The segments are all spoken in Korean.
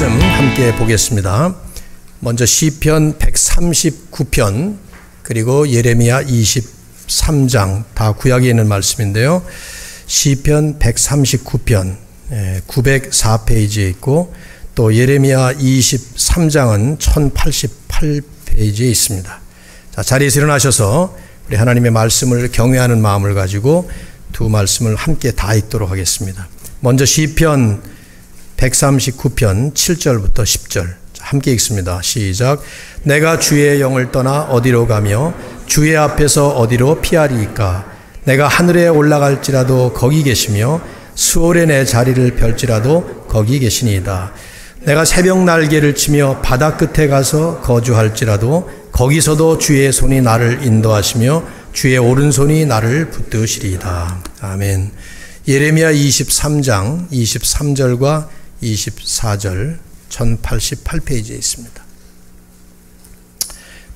말씀 함께 보겠습니다. 먼저 시편 139편 그리고 예레미야 23장 다 구약에 있는 말씀인데요. 시편 139편 904페이지에 있고 또 예레미야 23장은 1088페이지에 있습니다. 자, 자리에서 일어나셔서 우리 하나님의 말씀을 경외하는 마음을 가지고 두 말씀을 함께 다 읽도록 하겠습니다. 먼저 시편 139편 7절부터 10절 함께 읽습니다. 시작. 내가 주의 영을 떠나 어디로 가며 주의 앞에서 어디로 피하리이까. 내가 하늘에 올라갈지라도 거기 계시며 수월에 내 자리를 펼지라도 거기 계시니이다. 내가 새벽 날개를 치며 바다 끝에 가서 거주할지라도 거기서도 주의 손이 나를 인도하시며 주의 오른손이 나를 붙드시리이다. 아멘. 예레미야 23장 23절과 24절 1088페이지에 있습니다.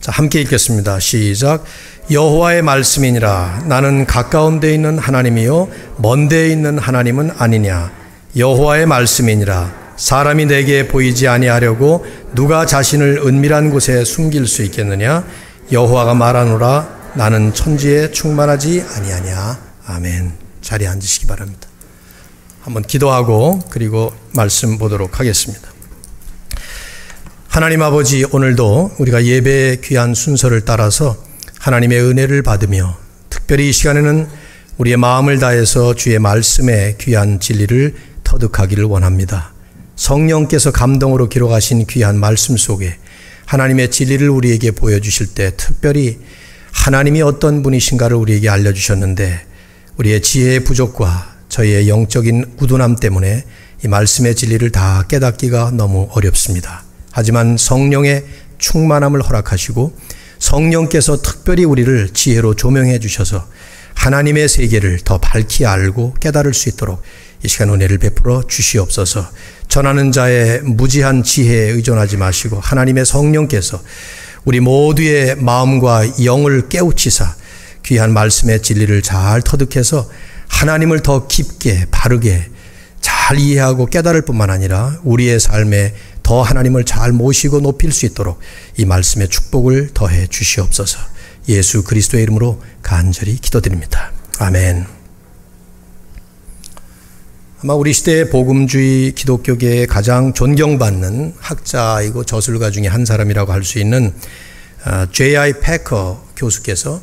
자, 함께 읽겠습니다. 시작. 여호와의 말씀이니라. 나는 가까운 데 있는 하나님이요 먼 데에 있는 하나님은 아니냐. 여호와의 말씀이니라. 사람이 내게 보이지 아니하려고 누가 자신을 은밀한 곳에 숨길 수 있겠느냐. 여호와가 말하노라. 나는 천지에 충만하지 아니하냐. 아멘. 자리에 앉으시기 바랍니다. 한번 기도하고 그리고 말씀 보도록 하겠습니다. 하나님 아버지, 오늘도 우리가 예배의 귀한 순서를 따라서 하나님의 은혜를 받으며 특별히 이 시간에는 우리의 마음을 다해서 주의 말씀의 귀한 진리를 터득하기를 원합니다. 성령께서 감동으로 기록하신 귀한 말씀 속에 하나님의 진리를 우리에게 보여주실 때 특별히 하나님이 어떤 분이신가를 우리에게 알려주셨는데 우리의 지혜의 부족과 저희의 영적인 우둔함 때문에 이 말씀의 진리를 다 깨닫기가 너무 어렵습니다. 하지만 성령의 충만함을 허락하시고 성령께서 특별히 우리를 지혜로 조명해 주셔서 하나님의 세계를 더 밝히 알고 깨달을 수 있도록 이 시간 은혜를 베풀어 주시옵소서. 전하는 자의 무지한 지혜에 의존하지 마시고 하나님의 성령께서 우리 모두의 마음과 영을 깨우치사 귀한 말씀의 진리를 잘 터득해서 하나님을 더 깊게 바르게 잘 이해하고 깨달을 뿐만 아니라 우리의 삶에 더 하나님을 잘 모시고 높일 수 있도록 이 말씀의 축복을 더해 주시옵소서. 예수 그리스도의 이름으로 간절히 기도드립니다. 아멘. 아마 우리 시대의 복음주의 기독교계의 가장 존경받는 학자이고 저술가 중에 한 사람이라고 할 수 있는 J.I. Packer 교수께서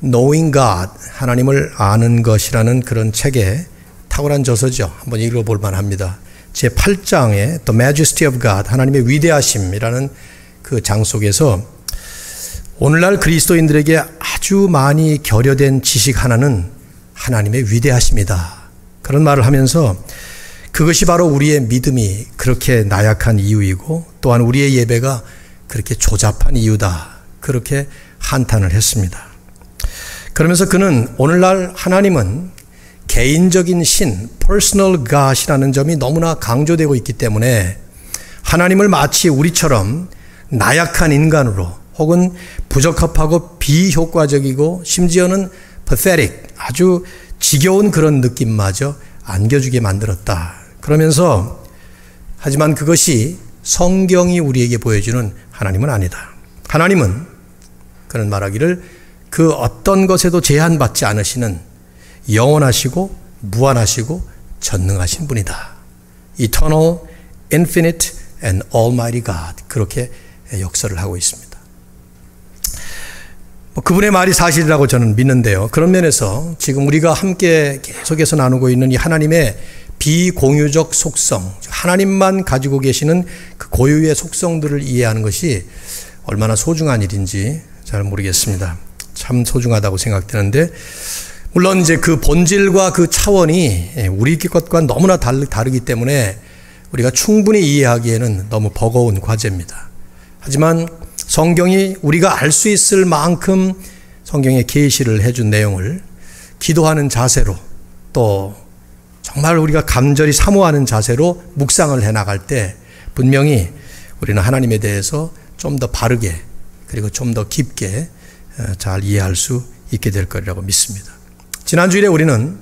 Knowing God, 하나님을 아는 것이라는 그런 책에 탁월한 저서죠. 한번 읽어볼 만합니다. 제8장에 The Majesty of God, 하나님의 위대하심이라는 그 장 속에서 오늘날 그리스도인들에게 아주 많이 결여된 지식 하나는 하나님의 위대하심이다. 그런 말을 하면서 그것이 바로 우리의 믿음이 그렇게 나약한 이유이고 또한 우리의 예배가 그렇게 조잡한 이유다. 그렇게 한탄을 했습니다. 그러면서 그는 오늘날 하나님은 개인적인 신, personal God이라는 점이 너무나 강조되고 있기 때문에 하나님을 마치 우리처럼 나약한 인간으로 혹은 부적합하고 비효과적이고 심지어는 pathetic, 아주 지겨운 그런 느낌마저 안겨주게 만들었다. 그러면서 하지만 그것이 성경이 우리에게 보여주는 하나님은 아니다. 하나님은 그는 말하기를 그 어떤 것에도 제한받지 않으시는 영원하시고 무한하시고 전능하신 분이다. Eternal, Infinite and Almighty God. 그렇게 역설을 하고 있습니다. 그분의 말이 사실이라고 저는 믿는데요. 그런 면에서 지금 우리가 함께 계속해서 나누고 있는 이 하나님의 비공유적 속성, 하나님만 가지고 계시는 그 고유의 속성들을 이해하는 것이 얼마나 소중한 일인지 잘 모르겠습니다. 참 소중하다고 생각되는데 물론 이제 그 본질과 그 차원이 우리 것과 너무나 다르기 때문에 우리가 충분히 이해하기에는 너무 버거운 과제입니다. 하지만 성경이 우리가 알 수 있을 만큼 성경에 계시를 해준 내용을 기도하는 자세로 또 정말 우리가 간절히 사모하는 자세로 묵상을 해나갈 때 분명히 우리는 하나님에 대해서 좀 더 바르게 그리고 좀 더 깊게 잘 이해할 수 있게 될 거라고 믿습니다. 지난주일에 우리는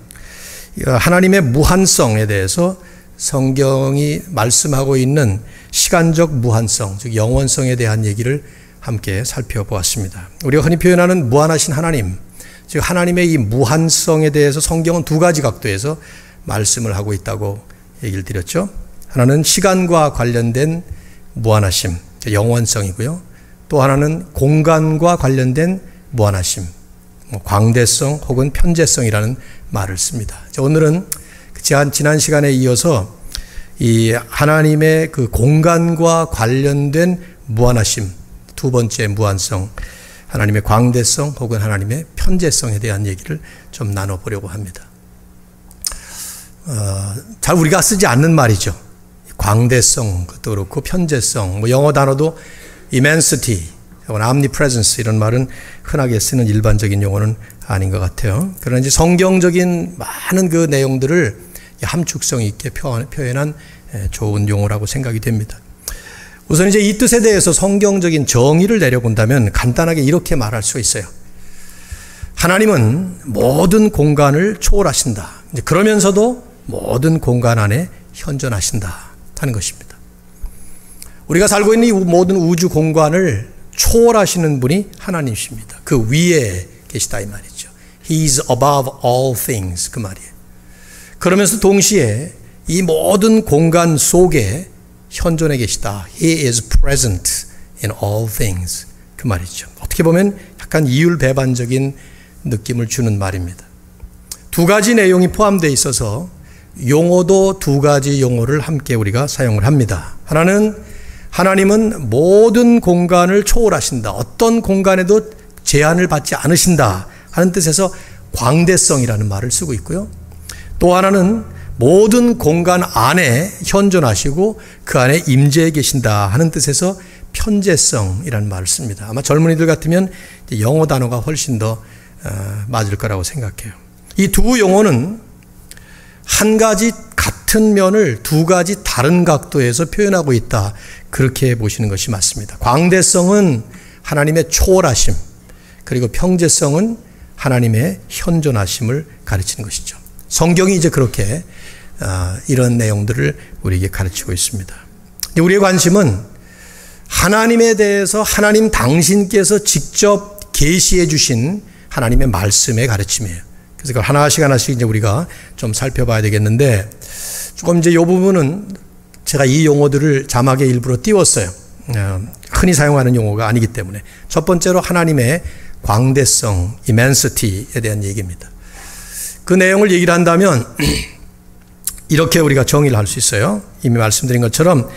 하나님의 무한성에 대해서 성경이 말씀하고 있는 시간적 무한성, 즉 영원성에 대한 얘기를 함께 살펴보았습니다. 우리가 흔히 표현하는 무한하신 하나님, 즉 하나님의 이 무한성에 대해서 성경은 두 가지 각도에서 말씀을 하고 있다고 얘기를 드렸죠. 하나는 시간과 관련된 무한하심, 영원성이고요. 또 하나는 공간과 관련된 무한하심, 광대성 혹은 편재성이라는 말을 씁니다. 오늘은 지난 시간에 이어서 이 하나님의 그 공간과 관련된 무한하심, 두 번째 무한성, 하나님의 광대성 혹은 하나님의 편재성에 대한 얘기를 좀 나눠보려고 합니다. 잘 우리가 쓰지 않는 말이죠. 광대성, 그것도 그렇고 편재성, 영어 단어도 immensity, omnipresence 이런 말은 흔하게 쓰는 일반적인 용어는 아닌 것 같아요. 그러나 이제 성경적인 많은 그 내용들을 함축성 있게 표현한 좋은 용어라고 생각이 됩니다. 우선 이제 이 뜻에 대해서 성경적인 정의를 내려본다면 간단하게 이렇게 말할 수 있어요. 하나님은 모든 공간을 초월하신다. 그러면서도 모든 공간 안에 현존하신다 하는 것입니다. 우리가 살고 있는 이 모든 우주 공간을 초월하시는 분이 하나님이십니다. 그 위에 계시다 이 말이죠. He is above all things, 그 말이에요. 그러면서 동시에 이 모든 공간 속에 현존해 계시다. He is present in all things, 그 말이죠. 어떻게 보면 약간 이율배반적인 느낌을 주는 말입니다. 두 가지 내용이 포함되어 있어서 용어도 두 가지 용어를 함께 우리가 사용을 합니다. 하나는 하나님은 모든 공간을 초월하신다. 어떤 공간에도 제한을 받지 않으신다 하는 뜻에서 광대성이라는 말을 쓰고 있고요. 또 하나는 모든 공간 안에 현존하시고 그 안에 임재해 계신다 하는 뜻에서 편재성이라는 말을 씁니다. 아마 젊은이들 같으면 영어 단어가 훨씬 더 맞을 거라고 생각해요. 이 두 용어는 한 가지 같은 면을 두 가지 다른 각도에서 표현하고 있다. 그렇게 보시는 것이 맞습니다. 광대성은 하나님의 초월하심, 그리고 평재성은 하나님의 현존하심을 가르치는 것이죠. 성경이 이제 그렇게 이런 내용들을 우리에게 가르치고 있습니다. 우리의 관심은 하나님에 대해서 하나님 당신께서 직접 계시해 주신 하나님의 말씀의 가르침이에요. 그래서 그걸 하나씩 이제 우리가 좀 살펴봐야 되겠는데, 조금 이제 이 부분은 제가 이 용어들을 자막에 일부러 띄웠어요. 흔히 사용하는 용어가 아니기 때문에. 첫 번째로 하나님의 광대성, immensity에 대한 얘기입니다. 그 내용을 얘기를 한다면 이렇게 우리가 정의를 할 수 있어요. 이미 말씀드린 것처럼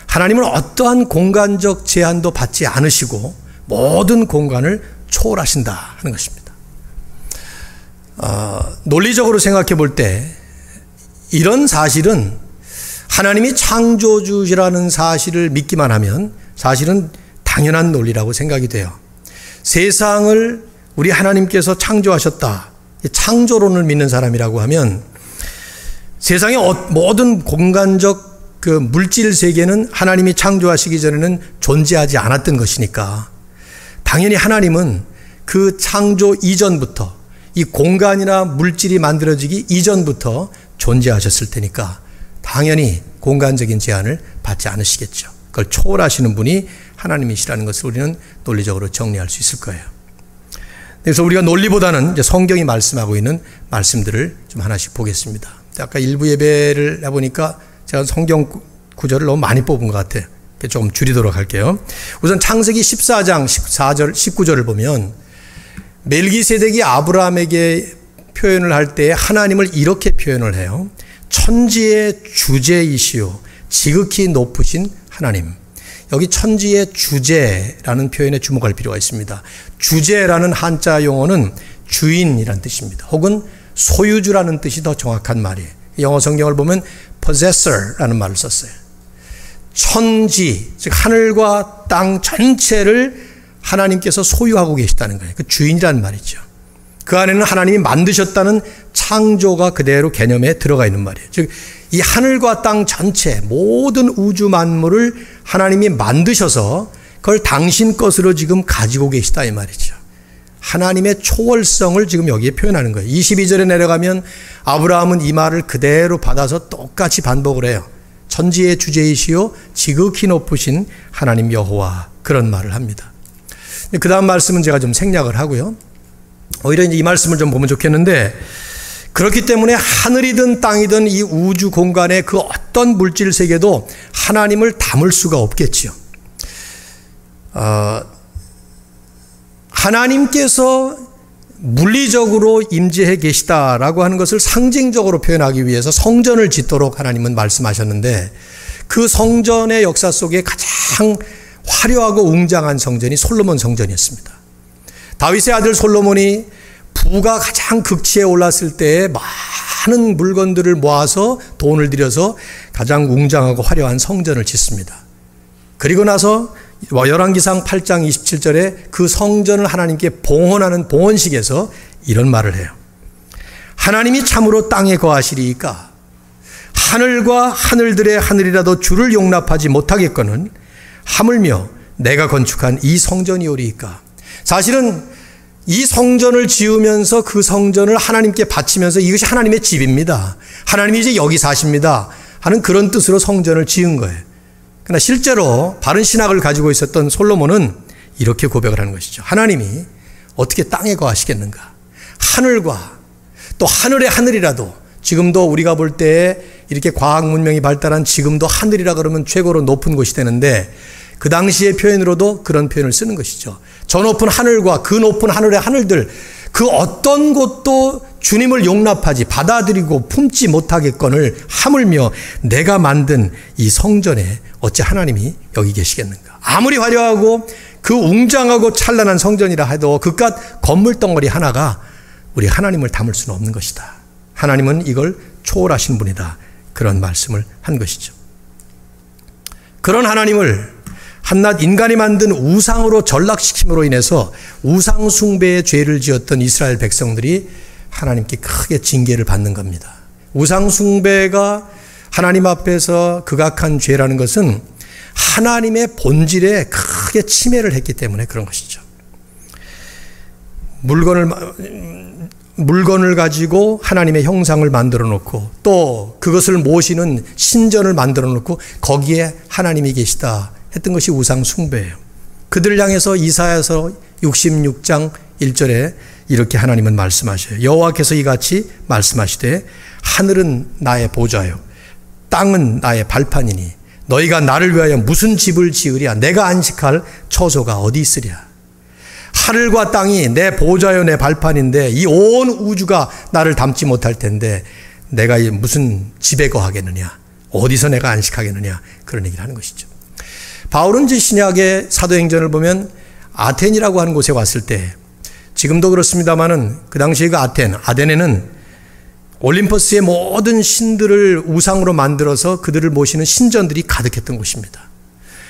하나님은 어떠한 공간적 제한도 받지 않으시고 모든 공간을 초월하신다 하는 것입니다. 논리적으로 생각해 볼 때 이런 사실은 하나님이 창조주시라는 사실을 믿기만 하면 사실은 당연한 논리라고 생각이 돼요. 세상을 우리 하나님께서 창조하셨다. 창조론을 믿는 사람이라고 하면 세상의 모든 공간적 그 물질 세계는 하나님이 창조하시기 전에는 존재하지 않았던 것이니까 당연히 하나님은 그 창조 이전부터 이 공간이나 물질이 만들어지기 이전부터 존재하셨을 테니까 당연히 공간적인 제한을 받지 않으시겠죠. 그걸 초월하시는 분이 하나님이시라는 것을 우리는 논리적으로 정리할 수 있을 거예요. 그래서 우리가 논리보다는 이제 성경이 말씀하고 있는 말씀들을 좀 하나씩 보겠습니다. 아까 일부 예배를 해보니까 제가 성경 구절을 너무 많이 뽑은 것 같아요. 조금 줄이도록 할게요. 우선 창세기 14장 14절, 19절을 보면 멜기세덱이 아브라함에게 표현을 할 때 하나님을 이렇게 표현을 해요. 천지의 주제이시오 지극히 높으신 하나님. 여기 천지의 주제라는 표현에 주목할 필요가 있습니다. 주제라는 한자 용어는 주인이라는 뜻입니다. 혹은 소유주라는 뜻이 더 정확한 말이에요. 영어 성경을 보면 possessor라는 말을 썼어요. 천지, 즉 하늘과 땅 전체를 하나님께서 소유하고 계시다는 거예요. 그 주인이라는 말이죠. 그 안에는 하나님이 만드셨다는 창조가 그대로 개념에 들어가 있는 말이에요. 즉 이 하늘과 땅 전체 모든 우주 만물을 하나님이 만드셔서 그걸 당신 것으로 지금 가지고 계시다 이 말이죠. 하나님의 초월성을 지금 여기에 표현하는 거예요. 22절에 내려가면 아브라함은 이 말을 그대로 받아서 똑같이 반복을 해요. 천지의 주제이시요 지극히 높으신 하나님 여호와, 그런 말을 합니다. 그 다음 말씀은 제가 좀 생략을 하고요. 오히려 이제 이 말씀을 좀 보면 좋겠는데, 그렇기 때문에 하늘이든 땅이든 이 우주 공간의 그 어떤 물질 세계도 하나님을 담을 수가 없겠지요. 하나님께서 물리적으로 임재해 계시다라고 하는 것을 상징적으로 표현하기 위해서 성전을 짓도록 하나님은 말씀하셨는데, 그 성전의 역사 속에 가장 화려하고 웅장한 성전이 솔로몬 성전이었습니다. 다윗의 아들 솔로몬이 부가 가장 극치에 올랐을 때에 많은 물건들을 모아서 돈을 들여서 가장 웅장하고 화려한 성전을 짓습니다. 그리고 나서 열왕기상 8장 27절에 그 성전을 하나님께 봉헌하는 봉헌식에서 이런 말을 해요. 하나님이 참으로 땅에 거하시리이까 하늘과 하늘들의 하늘이라도 주를 용납하지 못하겠거는 하물며 내가 건축한 이 성전이오리이까. 사실은 이 성전을 지으면서 그 성전을 하나님께 바치면서 이것이 하나님의 집입니다, 하나님이 이제 여기 사십니다 하는 그런 뜻으로 성전을 지은 거예요. 그러나 실제로 바른 신학을 가지고 있었던 솔로몬은 이렇게 고백을 하는 것이죠. 하나님이 어떻게 땅에 거하시겠는가? 하늘과 또 하늘의 하늘이라도, 지금도 우리가 볼 때 이렇게 과학 문명이 발달한 지금도 하늘이라 그러면 최고로 높은 곳이 되는데, 그 당시의 표현으로도 그런 표현을 쓰는 것이죠. 저 높은 하늘과 그 높은 하늘의 하늘들, 그 어떤 곳도 주님을 용납하지 받아들이고 품지 못하겠거늘 하물며 내가 만든 이 성전에 어찌 하나님이 여기 계시겠는가? 아무리 화려하고 그 웅장하고 찬란한 성전이라 해도 그깟 건물 덩어리 하나가 우리 하나님을 담을 수는 없는 것이다. 하나님은 이걸 초월하신 분이다. 그런 말씀을 한 것이죠. 그런 하나님을 한낱 인간이 만든 우상으로 전락시킴으로 인해서 우상 숭배의 죄를 지었던 이스라엘 백성들이 하나님께 크게 징계를 받는 겁니다. 우상 숭배가 하나님 앞에서 극악한 죄라는 것은 하나님의 본질에 크게 침해를 했기 때문에 그런 것이죠. 물건을 가지고 하나님의 형상을 만들어 놓고 또 그것을 모시는 신전을 만들어 놓고 거기에 하나님이 계시다 했던 것이 우상 숭배예요. 그들을 향해서 이사야서 66장 1절에 이렇게 하나님은 말씀하셔요. 여호와께서 이같이 말씀하시되 하늘은 나의 보좌요 땅은 나의 발판이니 너희가 나를 위하여 무슨 집을 지으랴? 내가 안식할 처소가 어디 있으랴? 하늘과 땅이 내 보좌요 내 발판인데 이 온 우주가 나를 담지 못할 텐데 내가 무슨 집에 거하겠느냐? 어디서 내가 안식하겠느냐? 그런 얘기를 하는 것이죠. 바울은 신약의 사도행전을 보면 아텐이라고 하는 곳에 왔을 때, 지금도 그렇습니다마는 그 당시에 그 아테네는 올림퍼스의 모든 신들을 우상으로 만들어서 그들을 모시는 신전들이 가득했던 곳입니다.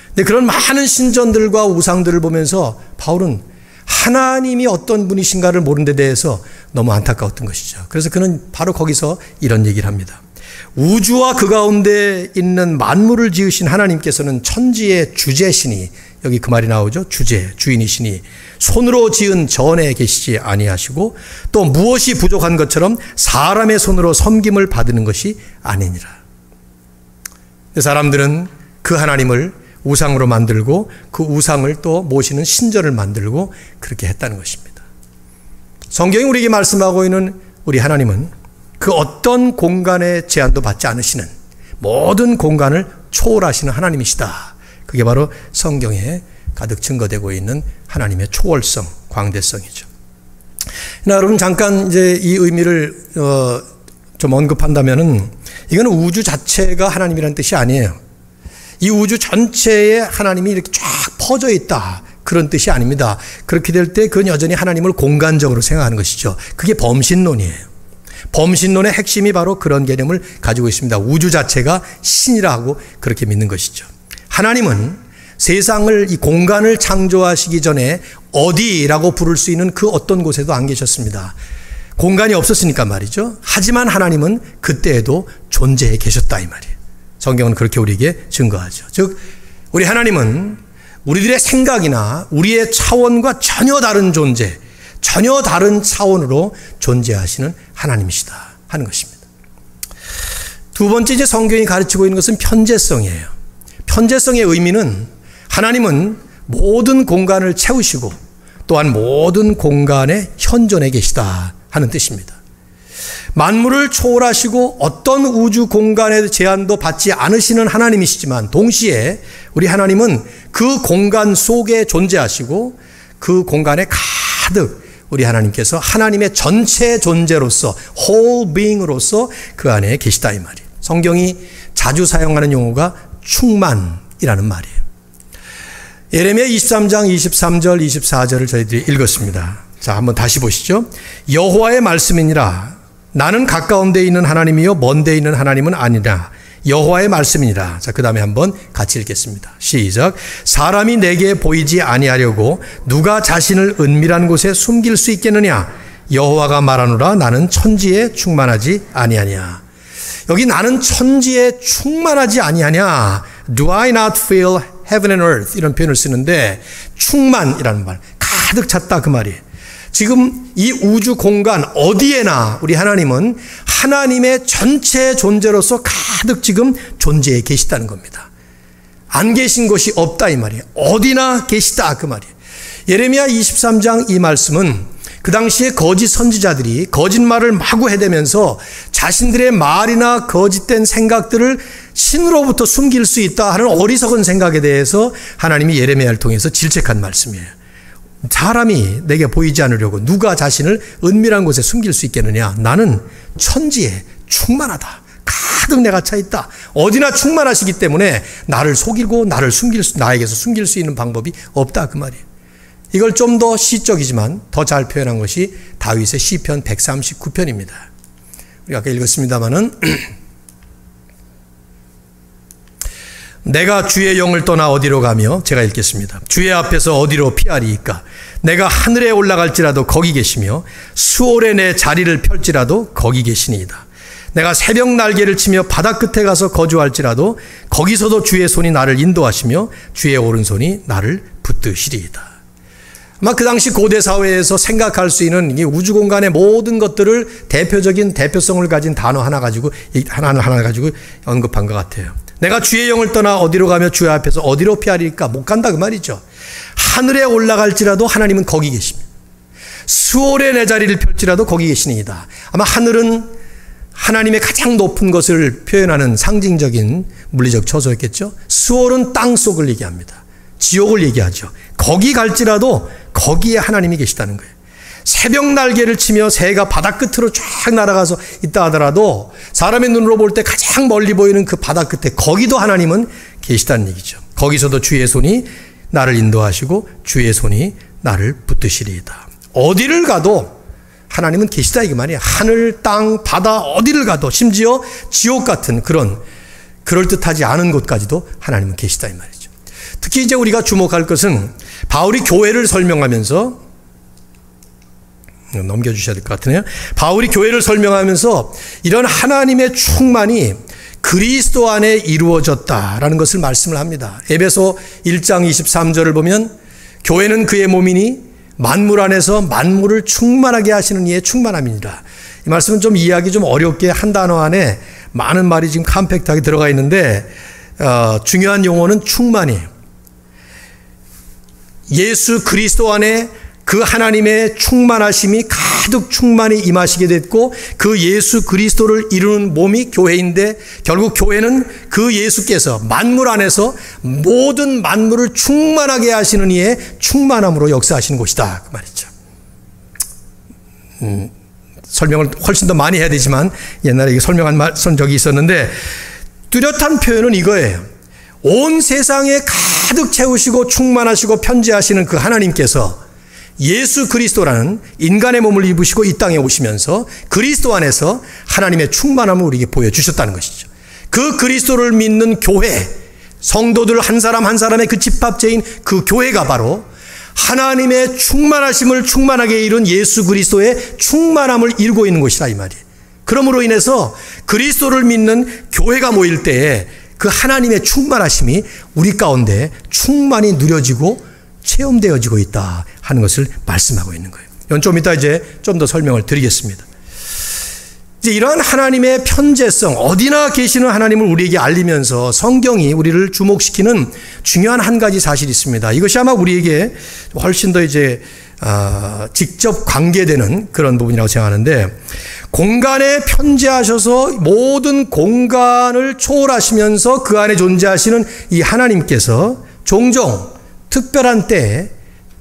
근데 그런 많은 신전들과 우상들을 보면서 바울은 하나님이 어떤 분이신가를 모르는 데 대해서 너무 안타까웠던 것이죠. 그래서 그는 바로 거기서 이런 얘기를 합니다. 우주와 그 가운데 있는 만물을 지으신 하나님께서는 천지의 주제시니, 여기 그 말이 나오죠. 주제, 주인이시니 손으로 지은 전에 계시지 아니하시고 또 무엇이 부족한 것처럼 사람의 손으로 섬김을 받는 것이 아니니라. 사람들은 그 하나님을 우상으로 만들고 그 우상을 또 모시는 신전을 만들고 그렇게 했다는 것입니다. 성경이 우리에게 말씀하고 있는 우리 하나님은 그 어떤 공간의 제한도 받지 않으시는 모든 공간을 초월하시는 하나님이시다. 그게 바로 성경에 가득 증거되고 있는 하나님의 초월성, 광대성이죠. 여러분 잠깐 이제 이 의미를 좀 언급한다면은 이거는 우주 자체가 하나님이라는 뜻이 아니에요. 이 우주 전체에 하나님이 이렇게 쫙 퍼져 있다. 그런 뜻이 아닙니다. 그렇게 될 때 그건 여전히 하나님을 공간적으로 생각하는 것이죠. 그게 범신론이에요. 범신론의 핵심이 바로 그런 개념을 가지고 있습니다. 우주 자체가 신이라고 그렇게 믿는 것이죠. 하나님은 세상을, 이 공간을 창조하시기 전에 어디라고 부를 수 있는 그 어떤 곳에도 안 계셨습니다. 공간이 없었으니까 말이죠. 하지만 하나님은 그때에도 존재해 계셨다 이 말이에요. 성경은 그렇게 우리에게 증거하죠. 즉 우리 하나님은 우리들의 생각이나 우리의 차원과 전혀 다른 존재, 전혀 다른 차원으로 존재하시는 하나님이시다 하는 것입니다. 두 번째 이제 성경이 가르치고 있는 것은 편재성이에요. 편재성의 의미는 하나님은 모든 공간을 채우시고 또한 모든 공간에 현존해 계시다 하는 뜻입니다. 만물을 초월하시고 어떤 우주 공간의 제한도 받지 않으시는 하나님이시지만 동시에 우리 하나님은 그 공간 속에 존재하시고 그 공간에 가득 우리 하나님께서 하나님의 전체 존재로서 whole being으로서 그 안에 계시다 이 말이에요. 성경이 자주 사용하는 용어가 충만이라는 말이에요. 예레미야 23장 23절 24절을 저희들이 읽었습니다. 자, 한번 다시 보시죠. 여호와의 말씀이니라. 나는 가까운 데 있는 하나님이요 먼 데 있는 하나님은 아니라 여호와의 말씀이니라. 자, 그 다음에 한번 같이 읽겠습니다. 시작. 사람이 내게 보이지 아니하려고 누가 자신을 은밀한 곳에 숨길 수 있겠느냐. 여호와가 말하노라. 나는 천지에 충만하지 아니하냐. 여기 나는 천지에 충만하지 아니하냐. Do I not fill heaven and earth 이런 표현을 쓰는데 충만이라는 말, 가득 찼다 그 말이에요. 지금 이 우주 공간 어디에나 우리 하나님은 하나님의 전체 존재로서 가득 지금 존재해 계시다는 겁니다. 안 계신 곳이 없다 이 말이에요. 어디나 계시다 그 말이에요. 예레미야 23장 이 말씀은 그 당시에 거짓 선지자들이 거짓말을 마구 해대면서 자신들의 말이나 거짓된 생각들을 신으로부터 숨길 수 있다 하는 어리석은 생각에 대해서 하나님이 예레미야를 통해서 질책한 말씀이에요. 사람이 내게 보이지 않으려고 누가 자신을 은밀한 곳에 숨길 수 있겠느냐. 나는 천지에 충만하다. 가득 내가 차 있다. 어디나 충만하시기 때문에 나를 속이고 나에게서 숨길 수 있는 방법이 없다 그 말이에요. 이걸 좀 더 시적이지만 더 잘 표현한 것이 다윗의 시편 139편입니다. 우리가 아까 읽었습니다마는 내가 주의 영을 떠나 어디로 가며, 제가 읽겠습니다. 주의 앞에서 어디로 피하리이까. 내가 하늘에 올라갈지라도 거기 계시며 수월에 내 자리를 펼지라도 거기 계시니이다. 내가 새벽 날개를 치며 바다 끝에 가서 거주할지라도 거기서도 주의 손이 나를 인도하시며 주의 오른손이 나를 붙드시리이다. 아마 그 당시 고대 사회에서 생각할 수 있는 이 우주 공간의 모든 것들을 대표적인 대표성을 가진 단어 하나 가지고 언급한 것 같아요. 내가 주의 영을 떠나 어디로 가며 주의 앞에서 어디로 피하리까. 못 간다 그 말이죠. 하늘에 올라갈지라도 하나님은 거기 계십니다. 수월에 내 자리를 펼지라도 거기 계시니이다. 아마 하늘은 하나님의 가장 높은 것을 표현하는 상징적인 물리적 처소였겠죠. 수월은 땅 속을 얘기합니다. 지옥을 얘기하죠. 거기 갈지라도 거기에 하나님이 계시다는 거예요. 새벽 날개를 치며 새가 바다 끝으로 쫙 날아가서 있다 하더라도 사람의 눈으로 볼 때 가장 멀리 보이는 그 바다 끝에 거기도 하나님은 계시다는 얘기죠. 거기서도 주의 손이 나를 인도하시고 주의 손이 나를 붙드시리이다. 어디를 가도 하나님은 계시다 이게 말이에요. 하늘, 땅, 바다 어디를 가도 심지어 지옥 같은 그런 그럴듯하지 않은 곳까지도 하나님은 계시다 이 말이죠. 특히 이제 우리가 주목할 것은 바울이 교회를 설명하면서, 넘겨주셔야 될 것 같으네요. 바울이 교회를 설명하면서 이런 하나님의 충만이 그리스도 안에 이루어졌다라는 것을 말씀을 합니다. 에베소 1장 23절을 보면 교회는 그의 몸이니 만물 안에서 만물을 충만하게 하시는 이의 충만함이니라. 이 말씀은 좀 이해하기 좀 어렵게 한 단어 안에 많은 말이 지금 컴팩트하게 들어가 있는데 중요한 용어는 충만이에요. 예수 그리스도 안에 그 하나님의 충만하심이 가득 충만히 임하시게 됐고 그 예수 그리스도를 이루는 몸이 교회인데 결국 교회는 그 예수께서 만물 안에서 모든 만물을 충만하게 하시는 이의 충만함으로 역사하시는 곳이다 그 말이죠. 설명을 훨씬 더 많이 해야 되지만 옛날에 이게 설명한 적이 있었는데 뚜렷한 표현은 이거예요. 온 세상에 가득 채우시고 충만하시고 편재하시는 그 하나님께서 예수 그리스도라는 인간의 몸을 입으시고 이 땅에 오시면서 그리스도 안에서 하나님의 충만함을 우리에게 보여주셨다는 것이죠. 그 그리스도를 믿는 교회, 성도들 한 사람 한 사람의 그 집합체인 그 교회가 바로 하나님의 충만하심을 충만하게 이룬 예수 그리스도의 충만함을 이루고 있는 것이다 이 말이에요. 그러므로 인해서 그리스도를 믿는 교회가 모일 때에 그 하나님의 충만하심이 우리 가운데 충만히 누려지고 체험되어지고 있다 하는 것을 말씀하고 있는 거예요. 이건 좀 이따 이제 좀 더 설명을 드리겠습니다. 이제 이러한 하나님의 편재성, 어디나 계시는 하나님을 우리에게 알리면서 성경이 우리를 주목시키는 중요한 한 가지 사실이 있습니다. 이것이 아마 우리에게 훨씬 더 이제 직접 관계되는 그런 부분이라고 생각하는데, 공간에 편재하셔서 모든 공간을 초월하시면서 그 안에 존재하시는 이 하나님께서 종종 특별한 때에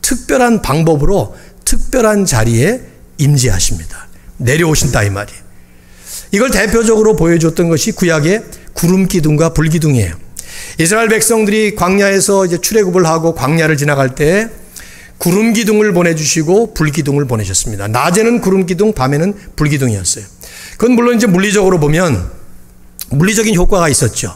특별한 방법으로 특별한 자리에 임재하십니다. 내려오신다 이 말이에요. 이걸 대표적으로 보여줬던 것이 구약의 구름 기둥과 불 기둥이에요. 이스라엘 백성들이 광야에서 이제 출애굽을 하고 광야를 지나갈 때 구름 기둥을 보내주시고 불 기둥을 보내셨습니다. 낮에는 구름 기둥, 밤에는 불 기둥이었어요. 그건 물론 이제 물리적으로 보면 물리적인 효과가 있었죠.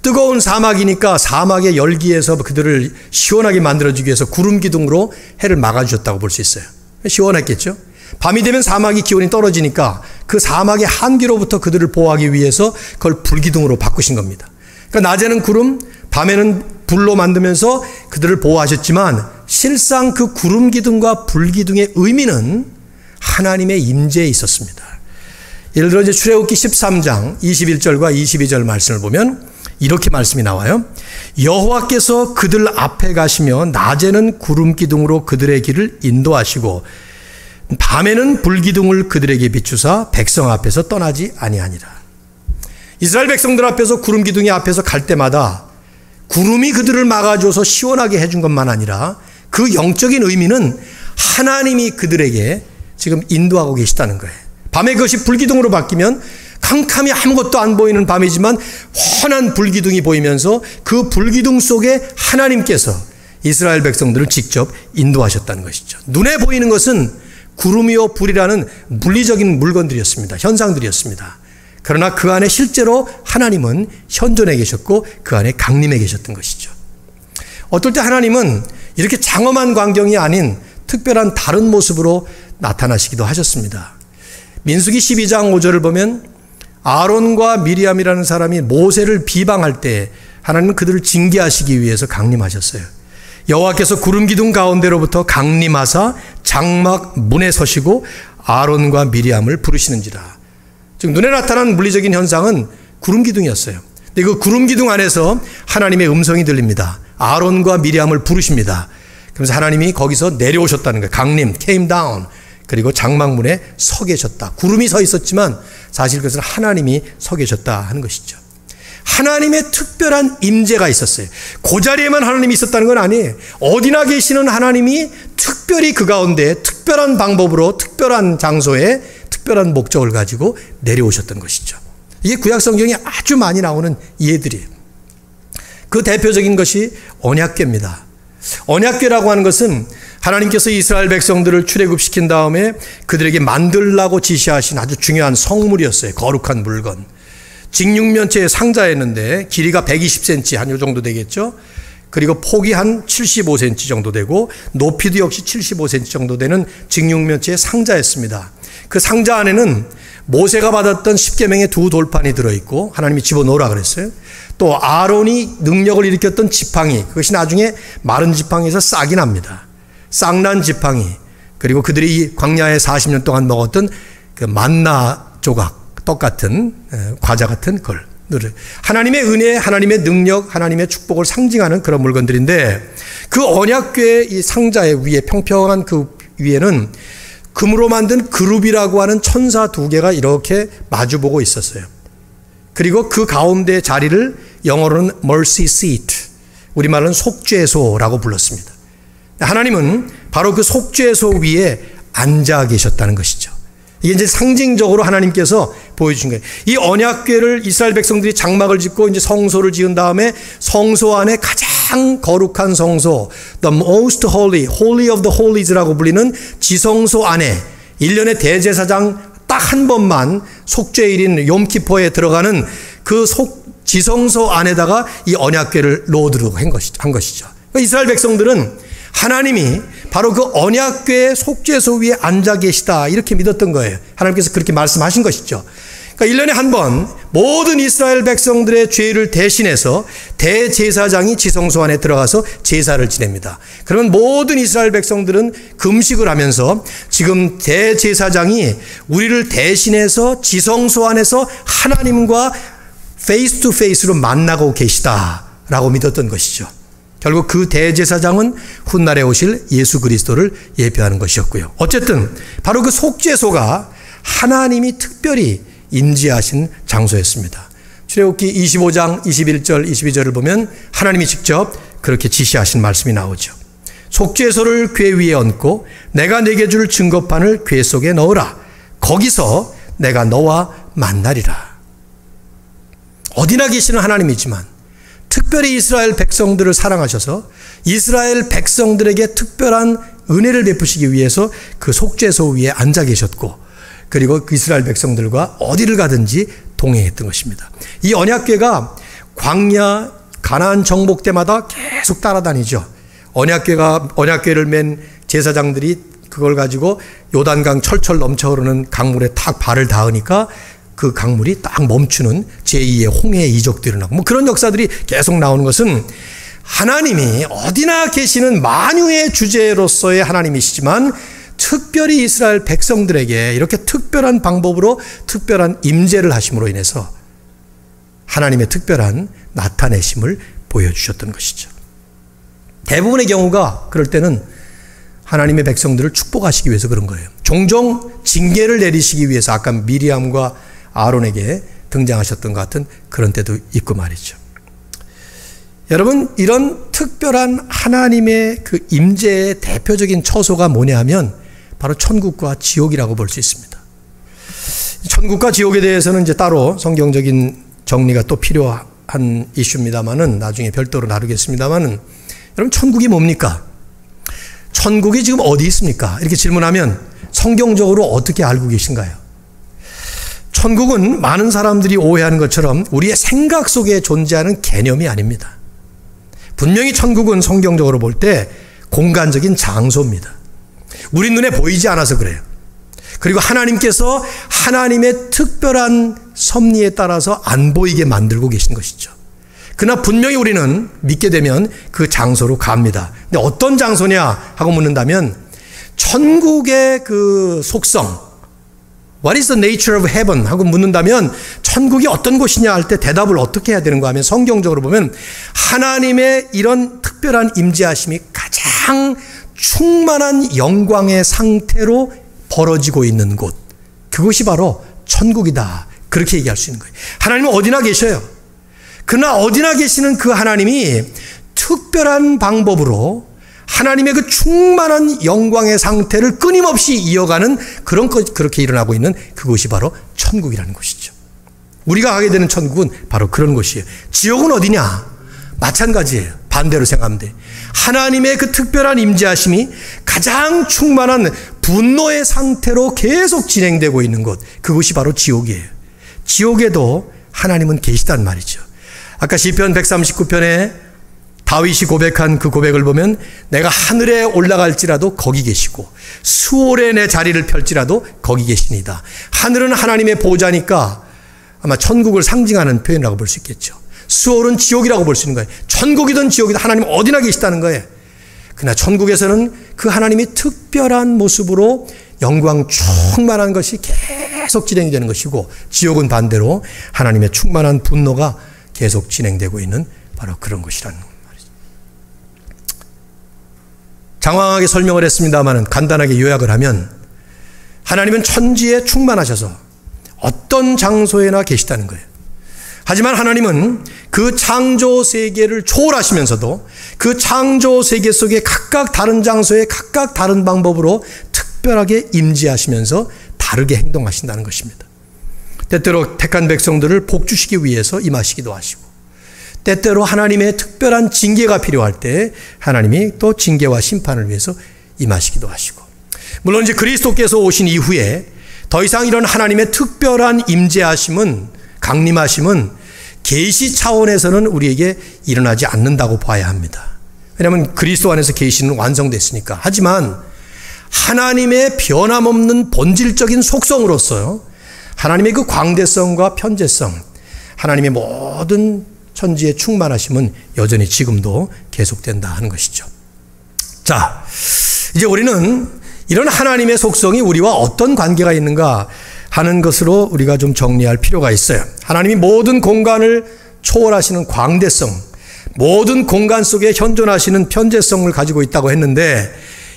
뜨거운 사막이니까 사막의 열기에서 그들을 시원하게 만들어주기 위해서 구름 기둥으로 해를 막아주셨다고 볼 수 있어요. 시원했겠죠. 밤이 되면 사막이 기온이 떨어지니까 그 사막의 한기로부터 그들을 보호하기 위해서 그걸 불기둥으로 바꾸신 겁니다. 그러니까 낮에는 구름, 밤에는 불로 만들면서 그들을 보호하셨지만 실상 그 구름 기둥과 불 기둥의 의미는 하나님의 임재에 있었습니다. 예를 들어 이제 출애굽기 13장 21절과 22절 말씀을 보면 이렇게 말씀이 나와요. 여호와께서 그들 앞에 가시며 낮에는 구름 기둥으로 그들의 길을 인도하시고 밤에는 불기둥을 그들에게 비추사 백성 앞에서 떠나지 아니하니라. 이스라엘 백성들 앞에서 구름 기둥이 앞에서 갈 때마다 구름이 그들을 막아줘서 시원하게 해준 것만 아니라 그 영적인 의미는 하나님이 그들에게 지금 인도하고 계시다는 거예요. 밤에 그것이 불기둥으로 바뀌면 캄캄이 아무것도 안 보이는 밤이지만 환한 불기둥이 보이면서 그 불기둥 속에 하나님께서 이스라엘 백성들을 직접 인도하셨다는 것이죠. 눈에 보이는 것은 구름이요 불이라는 물리적인 물건들이었습니다. 현상들이었습니다. 그러나 그 안에 실제로 하나님은 현존해 계셨고 그 안에 강림해 계셨던 것이죠. 어떨 때 하나님은 이렇게 장엄한 광경이 아닌 특별한 다른 모습으로 나타나시기도 하셨습니다. 민수기 12장 5절을 보면 아론과 미리암이라는 사람이 모세를 비방할 때 하나님은 그들을 징계하시기 위해서 강림하셨어요. 여호와께서 구름 기둥 가운데로부터 강림하사 장막 문에 서시고 아론과 미리암을 부르시는지라. 즉 눈에 나타난 물리적인 현상은 구름 기둥이었어요. 근데 그 구름 기둥 안에서 하나님의 음성이 들립니다. 아론과 미리암을 부르십니다. 그래서 하나님이 거기서 내려오셨다는 거예요. 강림, came down. 그리고 장막문에 서 계셨다. 구름이 서 있었지만 사실 그것은 하나님이 서 계셨다 하는 것이죠. 하나님의 특별한 임재가 있었어요. 그 자리에만 하나님이 있었다는 건 아니에요. 어디나 계시는 하나님이 특별히 그 가운데 특별한 방법으로 특별한 장소에 특별한 목적을 가지고 내려오셨던 것이죠. 이게 구약 성경에 아주 많이 나오는 예들이에요. 그 대표적인 것이 언약궤입니다. 언약궤라고 하는 것은 하나님께서 이스라엘 백성들을 출애굽시킨 다음에 그들에게 만들라고 지시하신 아주 중요한 성물이었어요. 거룩한 물건. 직육면체의 상자였는데 길이가 120cm 한 요 정도 되겠죠. 그리고 폭이 한 75cm 정도 되고 높이도 역시 75cm 정도 되는 직육면체의 상자였습니다. 그 상자 안에는 모세가 받았던 10계명의 두 돌판이 들어있고 하나님이 집어넣으라 그랬어요. 또 아론이 능력을 일으켰던 지팡이, 그것이 나중에 마른 지팡이에서 싹이 납니다. 싹난 지팡이, 그리고 그들이 광야에 40년 동안 먹었던 그 만나 조각, 떡 같은 과자 같은 걸, 하나님의 은혜, 하나님의 능력, 하나님의 축복을 상징하는 그런 물건들인데 그 언약궤의 이 상자의 위에 평평한 그 위에는 금으로 만든 그룹이라고 하는 천사 두 개가 이렇게 마주보고 있었어요. 그리고 그 가운데 자리를 영어로는 mercy seat, 우리말로는 속죄소라고 불렀습니다. 하나님은 바로 그 속죄소 위에 앉아 계셨다는 것이죠. 이게 이제 상징적으로 하나님께서 보여주신 거예요. 이 언약궤를 이스라엘 백성들이 장막을 짓고 이제 성소를 지은 다음에 성소 안에 가장 거룩한 성소, the most holy, holy of the holies라고 불리는 지성소 안에 1년의 대제사장 딱 한 번만 속죄일인 욤키포에 들어가는 그 지성소 안에다가 이 언약궤를 넣어두려고 한 것이죠. 그러니까 이스라엘 백성들은 하나님이 바로 그 언약궤의 속죄소 위에 앉아 계시다 이렇게 믿었던 거예요. 하나님께서 그렇게 말씀하신 것이죠. 그러니까 1년에 한 번 모든 이스라엘 백성들의 죄를 대신해서 대제사장이 지성소 안에 들어가서 제사를 지냅니다. 그러면 모든 이스라엘 백성들은 금식을 하면서 지금 대제사장이 우리를 대신해서 지성소 안에서 하나님과 페이스 투 페이스로 만나고 계시다라고 믿었던 것이죠. 결국 그 대제사장은 훗날에 오실 예수 그리스도를 예표하는 것이었고요. 어쨌든 바로 그 속죄소가 하나님이 특별히 임재하신 장소였습니다. 출애굽기 25장 21절 22절을 보면 하나님이 직접 그렇게 지시하신 말씀이 나오죠. 속죄소를 궤 위에 얹고 내가 내게 줄 증거판을 궤 속에 넣으라. 거기서 내가 너와 만나리라. 어디나 계시는 하나님이지만 특별히 이스라엘 백성들을 사랑하셔서 이스라엘 백성들에게 특별한 은혜를 베푸시기 위해서 그 속죄소 위에 앉아 계셨고, 그리고 그 이스라엘 백성들과 어디를 가든지 동행했던 것입니다. 이 언약궤가 광야 가나안 정복 때마다 계속 따라다니죠. 언약궤를 맨 제사장들이 그걸 가지고 요단강 철철 넘쳐 흐르는 강물에 탁 발을 닿으니까 그 강물이 딱 멈추는 제2의 홍해의 이적도 일어나고, 뭐 그런 역사들이 계속 나오는 것은 하나님이 어디나 계시는 만유의 주제로서의 하나님이시지만 특별히 이스라엘 백성들에게 이렇게 특별한 방법으로 특별한 임재를 하심으로 인해서 하나님의 특별한 나타내심을 보여주셨던 것이죠. 대부분의 경우가 그럴 때는 하나님의 백성들을 축복하시기 위해서 그런 거예요. 종종 징계를 내리시기 위해서 아까 미리암과 아론에게 등장하셨던 것 같은 그런 때도 있고 말이죠. 여러분, 이런 특별한 하나님의 그 임재의 대표적인 처소가 뭐냐 하면 바로 천국과 지옥이라고 볼 수 있습니다. 천국과 지옥에 대해서는 이제 따로 성경적인 정리가 또 필요한 이슈입니다만은 나중에 별도로 다루겠습니다만은, 여러분, 천국이 뭡니까? 천국이 지금 어디 있습니까? 이렇게 질문하면 성경적으로 어떻게 알고 계신가요? 천국은 많은 사람들이 오해하는 것처럼 우리의 생각 속에 존재하는 개념이 아닙니다. 분명히 천국은 성경적으로 볼 때 공간적인 장소입니다. 우리 눈에 보이지 않아서 그래요. 그리고 하나님께서 하나님의 특별한 섭리에 따라서 안 보이게 만들고 계신 것이죠. 그러나 분명히 우리는 믿게 되면 그 장소로 갑니다. 근데 어떤 장소냐 하고 묻는다면 천국의 그 속성, What is the nature of heaven? 하고 묻는다면 천국이 어떤 곳이냐 할 때 대답을 어떻게 해야 되는가 하면 성경적으로 보면 하나님의 이런 특별한 임재하심이 가장 충만한 영광의 상태로 벌어지고 있는 곳, 그것이 바로 천국이다. 그렇게 얘기할 수 있는 거예요. 하나님은 어디나 계셔요. 그러나 어디나 계시는 그 하나님이 특별한 방법으로 하나님의 그 충만한 영광의 상태를 끊임없이 이어가는 그렇게 일어나고 있는 그곳이 바로 천국이라는 것이죠. 우리가 가게 되는 천국은 바로 그런 곳이에요. 지옥은 어디냐? 마찬가지예요. 반대로 생각하면 돼. 하나님의 그 특별한 임재하심이 가장 충만한 분노의 상태로 계속 진행되고 있는 곳, 그곳이 바로 지옥이에요. 지옥에도 하나님은 계시단 말이죠. 아까 시편 139편에 다윗이 고백한 그 고백을 보면 내가 하늘에 올라갈지라도 거기 계시고 수월에 내 자리를 펼지라도 거기 계시니다. 하늘은 하나님의 보좌니까 아마 천국을 상징하는 표현이라고 볼 수 있겠죠. 수월은 지옥이라고 볼 수 있는 거예요. 천국이든 지옥이든 하나님 어디나 계시다는 거예요. 그러나 천국에서는 그 하나님이 특별한 모습으로 영광 충만한 것이 계속 진행이 되는 것이고, 지옥은 반대로 하나님의 충만한 분노가 계속 진행되고 있는 바로 그런 것이라는 말이죠. 장황하게 설명을 했습니다만 간단하게 요약을 하면 하나님은 천지에 충만하셔서 어떤 장소에나 계시다는 거예요. 하지만 하나님은 그 창조 세계를 초월하시면서도 그 창조 세계 속에 각각 다른 장소에 각각 다른 방법으로 특별하게 임재하시면서 다르게 행동하신다는 것입니다. 때때로 택한 백성들을 복주시기 위해서 임하시기도 하시고, 때때로 하나님의 특별한 징계가 필요할 때 하나님이 또 징계와 심판을 위해서 임하시기도 하시고, 물론 이제 그리스도께서 오신 이후에 더 이상 이런 하나님의 특별한 임재하심은, 강림하심은 계시 차원에서는 우리에게 일어나지 않는다고 봐야 합니다. 왜냐하면 그리스도 안에서 계시는 완성됐으니까. 하지만 하나님의 변함없는 본질적인 속성으로서 하나님의 그 광대성과 편재성, 하나님의 모든 천지의 충만하심은 여전히 지금도 계속된다 하는 것이죠. 자, 이제 우리는 이런 하나님의 속성이 우리와 어떤 관계가 있는가 하는 것으로 우리가 좀 정리할 필요가 있어요. 하나님이 모든 공간을 초월하시는 광대성, 모든 공간 속에 현존하시는 편재성을 가지고 있다고 했는데,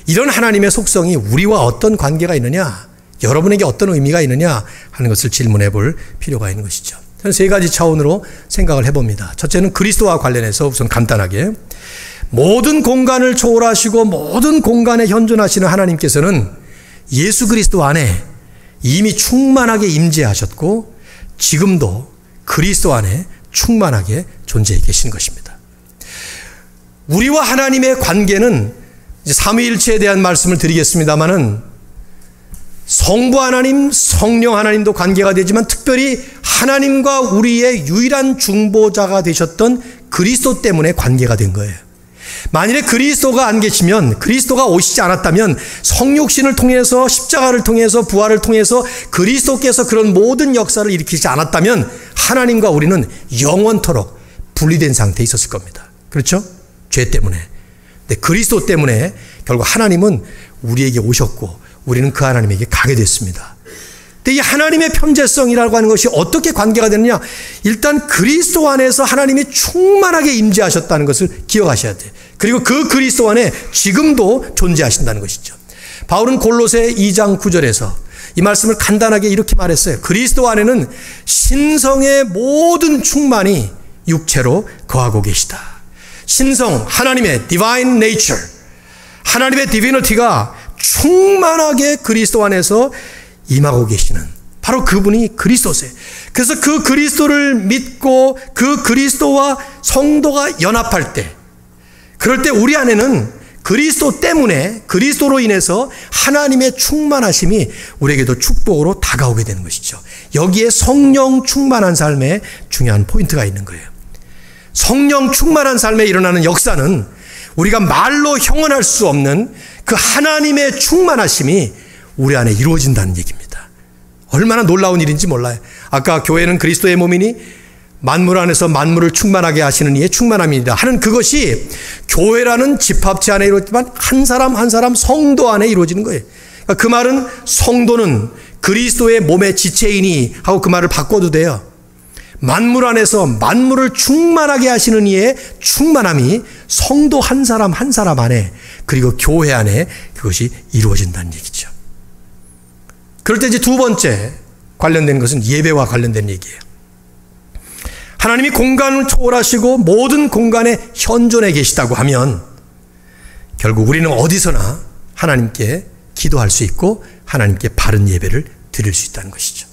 이런 하나님의 속성이 우리와 어떤 관계가 있느냐, 여러분에게 어떤 의미가 있느냐 하는 것을 질문해 볼 필요가 있는 것이죠. 저는 세 가지 차원으로 생각을 해봅니다. 첫째는 그리스도와 관련해서 우선 간단하게, 모든 공간을 초월하시고 모든 공간에 현존하시는 하나님께서는 예수 그리스도 안에 이미 충만하게 임재하셨고 지금도 그리스도 안에 충만하게 존재해 계신 것입니다. 우리와 하나님의 관계는 이제 삼위일체에 대한 말씀을 드리겠습니다마는 성부 하나님, 성령 하나님도 관계가 되지만 특별히 하나님과 우리의 유일한 중보자가 되셨던 그리스도 때문에 관계가 된 거예요. 만일에 그리스도가 안 계시면, 그리스도가 오시지 않았다면, 성육신을 통해서, 십자가를 통해서, 부활을 통해서 그리스도께서 그런 모든 역사를 일으키지 않았다면 하나님과 우리는 영원토록 분리된 상태에 있었을 겁니다. 그렇죠? 죄 때문에. 근데 그리스도 때문에 결국 하나님은 우리에게 오셨고 우리는 그 하나님에게 가게 됐습니다. 근데 이 하나님의 편재성이라고 하는 것이 어떻게 관계가 되느냐? 일단 그리스도 안에서 하나님이 충만하게 임재하셨다는 것을 기억하셔야 돼요. 그리고 그 그리스도 안에 지금도 존재하신다는 것이죠. 바울은 골로새 2장 9절에서 이 말씀을 간단하게 이렇게 말했어요. 그리스도 안에는 신성의 모든 충만이 육체로 거하고 계시다. 신성, 하나님의 divine nature, 하나님의 divinity가 충만하게 그리스도 안에서 임하고 계시는 바로 그분이 그리스도세요. 그래서 그 그리스도를 믿고 그 그리스도와 성도가 연합할 때, 그럴 때 우리 안에는 그리스도 때문에, 그리스도로 인해서 하나님의 충만하심이 우리에게도 축복으로 다가오게 되는 것이죠. 여기에 성령 충만한 삶에 중요한 포인트가 있는 거예요. 성령 충만한 삶에 일어나는 역사는 우리가 말로 형언할 수 없는 그 하나님의 충만하심이 우리 안에 이루어진다는 얘기입니다. 얼마나 놀라운 일인지 몰라요. 아까 교회는 그리스도의 몸이니 만물 안에서 만물을 충만하게 하시는 이의 충만함이다 하는 그것이 교회라는 집합체 안에 이루어지지만 한 사람 한 사람 성도 안에 이루어지는 거예요. 그러니까 그 말은 성도는 그리스도의 몸의 지체이니 하고 그 말을 바꿔도 돼요. 만물 안에서 만물을 충만하게 하시는 이의 충만함이 성도 한 사람 한 사람 안에, 그리고 교회 안에 그것이 이루어진다는 얘기죠. 그럴 때 이제 두 번째 관련된 것은 예배와 관련된 얘기예요. 하나님이 공간을 초월하시고 모든 공간에 현존해 계시다고 하면 결국 우리는 어디서나 하나님께 기도할 수 있고 하나님께 바른 예배를 드릴 수 있다는 것이죠.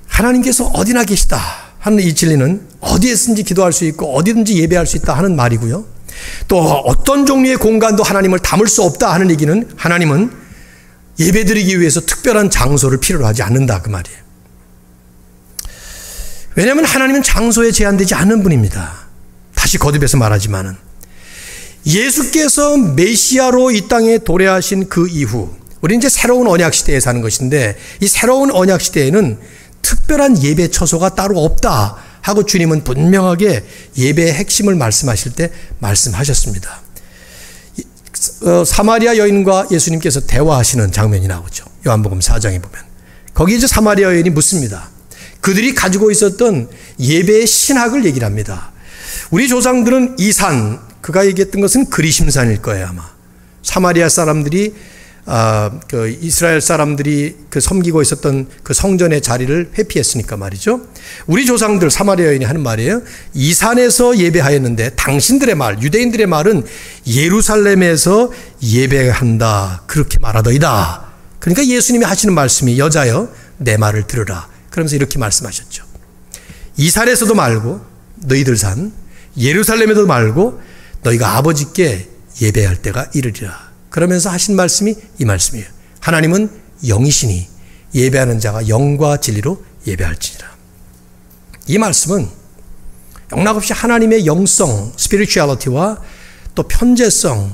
하나님께서 어디나 계시다 하는 이 진리는 어디에든지 기도할 수 있고 어디든지 예배할 수 있다 하는 말이고요. 또 어떤 종류의 공간도 하나님을 담을 수 없다 하는 얘기는 하나님은 예배드리기 위해서 특별한 장소를 필요로 하지 않는다 그 말이에요. 왜냐하면 하나님은 장소에 제한되지 않는 분입니다. 다시 거듭해서 말하지만은 예수께서 메시아로 이 땅에 도래하신 그 이후 우리는 이제 새로운 언약 시대에 사는 것인데, 이 새로운 언약 시대에는 특별한 예배 처소가 따로 없다 하고 주님은 분명하게 예배의 핵심을 말씀하실 때 말씀하셨습니다. 사마리아 여인과 예수님께서 대화하시는 장면이 나오죠. 요한복음 4장에 보면 거기 이제 사마리아 여인이 묻습니다. 그들이 가지고 있었던 예배의 신학을 얘기를 합니다. 우리 조상들은 이 산, 그가 얘기했던 것은 그리심산일 거예요 아마. 사마리아 사람들이 그 이스라엘 사람들이 그 섬기고 있었던 그 성전의 자리를 회피했으니까 말이죠. 우리 조상들 사마리아 여인이 하는 말이에요. 이 산에서 예배하였는데 당신들의 말, 유대인들의 말은 예루살렘에서 예배한다 그렇게 말하더이다. 그러니까 예수님이 하시는 말씀이 여자여 내 말을 들으라. 그러면서 이렇게 말씀하셨죠. 이 산에서도 말고 너희들 산, 예루살렘에도 말고 너희가 아버지께 예배할 때가 이르리라. 그러면서 하신 말씀이 이 말씀이에요. 하나님은 영이시니 예배하는 자가 영과 진리로 예배할지니라. 이 말씀은 영락없이 하나님의 영성, 스피리추얼리티와 또 편재성,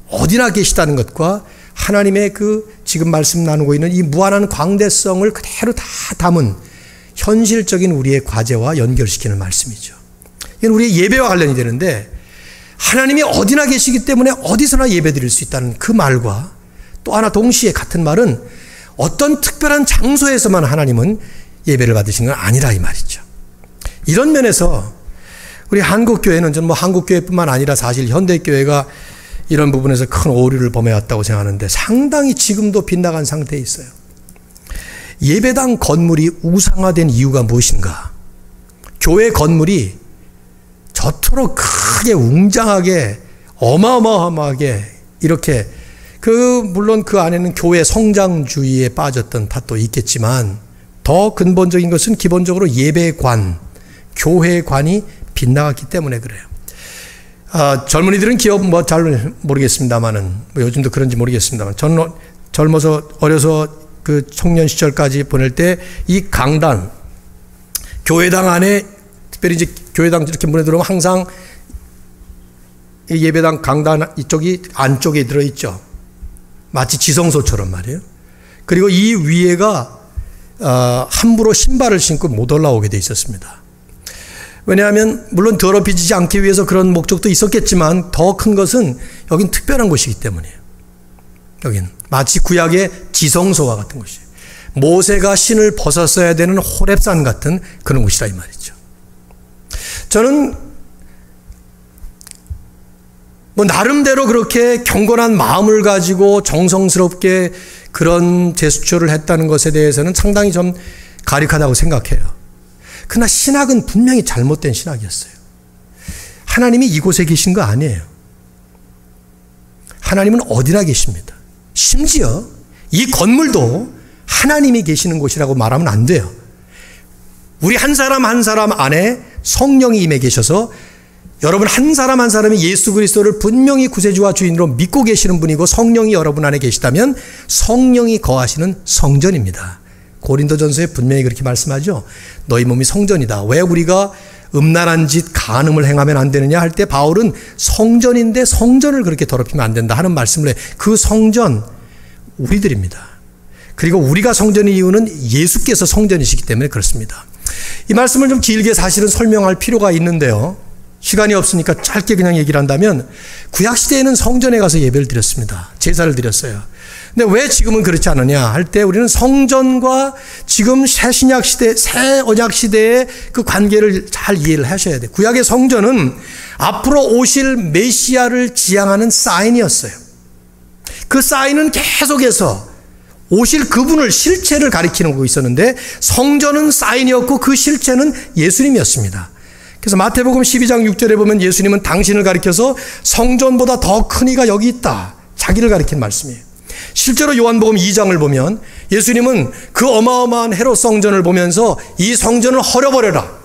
어디나 계시다는 것과 하나님의 그 지금 말씀 나누고 있는 이 무한한 광대성을 그대로 다 담은 현실적인 우리의 과제와 연결시키는 말씀이죠. 이건 우리의 예배와 관련이 되는데 하나님이 어디나 계시기 때문에 어디서나 예배 드릴 수 있다는 그 말과 또 하나 동시에 같은 말은 어떤 특별한 장소에서만 하나님은 예배를 받으시는 건 아니라 이 말이죠. 이런 면에서 우리 한국교회는 저는 한국교회뿐만 아니라 사실 현대교회가 이런 부분에서 큰 오류를 범해왔다고 생각하는데 상당히 지금도 빗나간 상태에 있어요. 예배당 건물이 우상화된 이유가 무엇인가? 교회 건물이 저토록 크게 웅장하게 어마어마하게 이렇게 물론 그 안에는 교회 성장주의에 빠졌던 탓도 있겠지만 더 근본적인 것은 기본적으로 예배관, 교회관이 빗나갔기 때문에 그래요. 젊은이들은 기억 잘 모르겠습니다만은 요즘도 그런지 모르겠습니다만 저는 어려서 그 청년 시절까지 보낼 때 이 강단, 교회당 안에 특별히 이제 교회당 이렇게 문에 들어오면 항상 예배당 강단 이쪽이 안쪽에 들어있죠. 마치 지성소처럼 말이에요. 그리고 이 위에가 함부로 신발을 신고 못 올라오게 돼 있었습니다. 왜냐하면 물론 더럽히지 않기 위해서 그런 목적도 있었겠지만 더 큰 것은 여긴 특별한 곳이기 때문이에요. 여긴 마치 구약의 지성소와 같은 곳이에요. 모세가 신을 벗었어야 되는 호렙산 같은 그런 곳이라 이 말이죠. 저는 나름대로 그렇게 경건한 마음을 가지고 정성스럽게 그런 제스처를 했다는 것에 대해서는 상당히 좀 가혹하다고 생각해요. 그러나 신학은 분명히 잘못된 신학이었어요. 하나님이 이곳에 계신 거 아니에요. 하나님은 어디나 계십니다. 심지어 이 건물도 하나님이 계시는 곳이라고 말하면 안 돼요. 우리 한 사람 한 사람 안에 성령이 임해 계셔서 여러분 한 사람 한 사람이 예수 그리스도를 분명히 구세주와 주인으로 믿고 계시는 분이고 성령이 여러분 안에 계시다면 성령이 거하시는 성전입니다. 고린도전서에 분명히 그렇게 말씀하죠. 너희 몸이 성전이다. 왜 우리가 음란한 짓 간음을 행하면 안 되느냐 할 때 바울은 성전인데 성전을 그렇게 더럽히면 안 된다 하는 말씀을 해요. 그 성전 우리들입니다. 그리고 우리가 성전인 이유는 예수께서 성전이시기 때문에 그렇습니다. 이 말씀을 좀 길게 사실은 설명할 필요가 있는데요. 시간이 없으니까 짧게 그냥 얘기를 한다면 구약시대에는 성전에 가서 예배를 드렸습니다. 제사를 드렸어요. 근데 왜 지금은 그렇지 않느냐 할 때 우리는 성전과 지금 새신약 시대, 새 언약 시대의 그 관계를 잘 이해를 하셔야 돼요. 구약의 성전은 앞으로 오실 메시아를 지향하는 사인이었어요. 그 사인은 계속해서 오실 그분을 실체를 가리키는 거 있었는데 성전은 사인이었고 그 실체는 예수님이었습니다. 그래서 마태복음 12장 6절에 보면 예수님은 당신을 가리켜서 성전보다 더 큰 이가 여기 있다. 자기를 가리킨 말씀이에요. 실제로 요한복음 2장을 보면 예수님은 그 어마어마한 헤롯 성전을 보면서 이 성전을 헐어버려라.